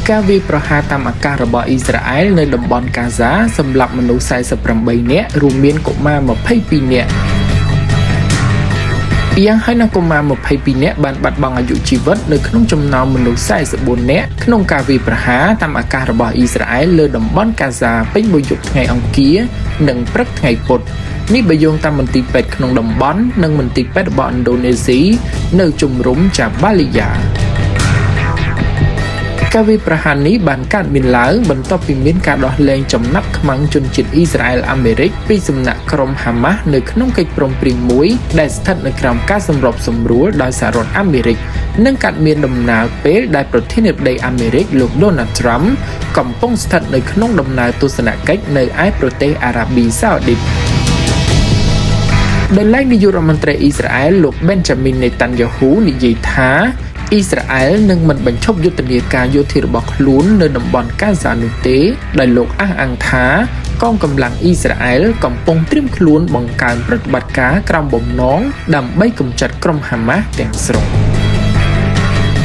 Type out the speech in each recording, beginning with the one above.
ការវាយប្រហារតាមអាកាសរបស់អ៊ីស្រាអែលនៅតំបន់កាហ្សាសម្លាប់មនុស្ស48នាក់រួមមានកុមារ22នាក់យ៉ាងហើយនៅកុមារ22នាក់បានបាត់បង់អាយុជីវិតនៅក្នុងចំណោមមនុស្ស44នាក់ក្នុងការវាយប្រហារតាមអាកាសរបស់អ៊ីស្រាអែលលើតំបន់កាហ្សាពេញមួយយប់ថ្ងៃអង្គារនិងព្រឹកថ្ងៃពុធនេះបើយោងតាមមន្ទីរពេទ្យក្នុងតំបន់និងមន្ទីរពេទ្យរបស់ឥណ្ឌូនេស៊ីនៅជំរំចាបាលីយ៉ាការវាយប្រហារនេះបានកើតមានឡើងបន្ទាប់ពីមានការដោះលែងចំណាប់ខ្មាំងជនជាតិអ៊ីស្រាអែលអាមេរិកពីសំណាក់ក្រុមហាម៉ាស់នៅក្នុងកិច្ចព្រមព្រៀងមួយដែលស្ថិតនៅក្រោមការសម្របសម្រួលដោយសហរដ្ឋអាមេរិកនិងកើតមានដំណើរពេលដែលប្រធានាធិបតីអាមេរិកលោក Donald Trump កំពុងស្ថិតនៅក្នុងដំណើរទស្សនកិច្ចនៅឯប្រទេសអារ៉ាប៊ីសាអូឌីតដោយឡែកនាយករដ្ឋមន្ត្រីអ៊ីស្រាអែលលោក Benjamin Netanyahu និយាយថាអ៊ីស្រាអែលនឹងមិនបញ្ឈប់យុទ្ធនាការយោធារបស់ខ្លួននៅតំបន់កាហ្សានោះទេដោយលោកអះអាងថាកងកម្លាំងអ៊ីស្រាអែលកំពុងត្រៀមខ្លួនបង្កើនប្រតិបត្តិការក្រោមបំណងដើម្បីកម្ចាត់ក្រុមហាម៉ាស់ទាំងស្រុង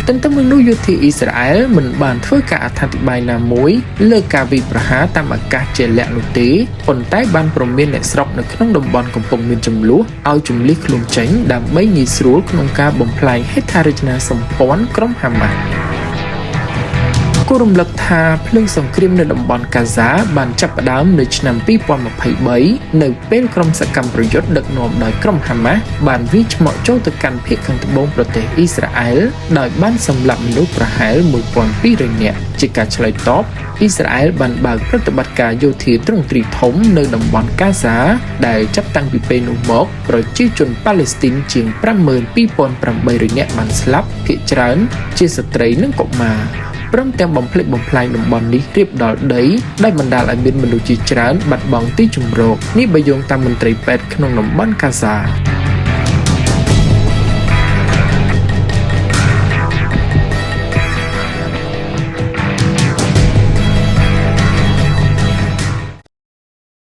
ទន្ទឹមនឹងនោះយោធាអ៊ីស្រាអែលមិនបានធ្វើការអត្ថាធិប្បាយណាមួយលើការវាយប្រហារតាមអាកាសជាលក្ខនោះទេប៉ុន្តែបានព្រមានអ្នកស្រុកនៅក្នុងតំបន់កំពុងមានចំនួនឲ្យជម្លៀសខ្លួនចេញដើម្បីងាយស្រួលក្នុងការបំផ្លាញហេដ្ឋារចនាសម្ព័ន្ធក្រុមហាម៉ាស់គូរំលឹកថាភ្លើងសង្គ្រាមនៅតំបន់កាហ្សាបានចាប់ផ្ដើមនៅឆ្នាំ2023នៅពេលក្រុមសកម្មប្រយុទ្ធដឹកនាំដោយក្រុមហាម៉ាស់បានវាយឆ្មក់ចូលទៅកាន់ភាគខាងត្បូងប្រទេសអ៊ីស្រាអែលដោយបានសម្លាប់មនុស្សប្រហែល1200នាក់ជាការឆ្លើយតបអ៊ីស្រាអែលបានបើកប្រតិបត្តិការយោធាទ្រង់ទ្រីធំនៅតំបន់កាហ្សាដែលចាប់តាំងពីពេលនោះមកប្រជាជនប៉ាឡេស្ទីនជាង 52,800 នាក់បានស្លាប់ភាគច្រើនជាស្ត្រីនិងកុមារព្រមទាំងបំផ្លិចបំផ្លាញតំបន់នេះរៀបដល់ដីដែលបណ្ដាលឲ្យមានមនុស្សជាច្រើនបាត់បង់ទីជម្រកនេះបើយោងតាមមន្ត្រីពេទ្យក្នុងតំបន់កាហ្សា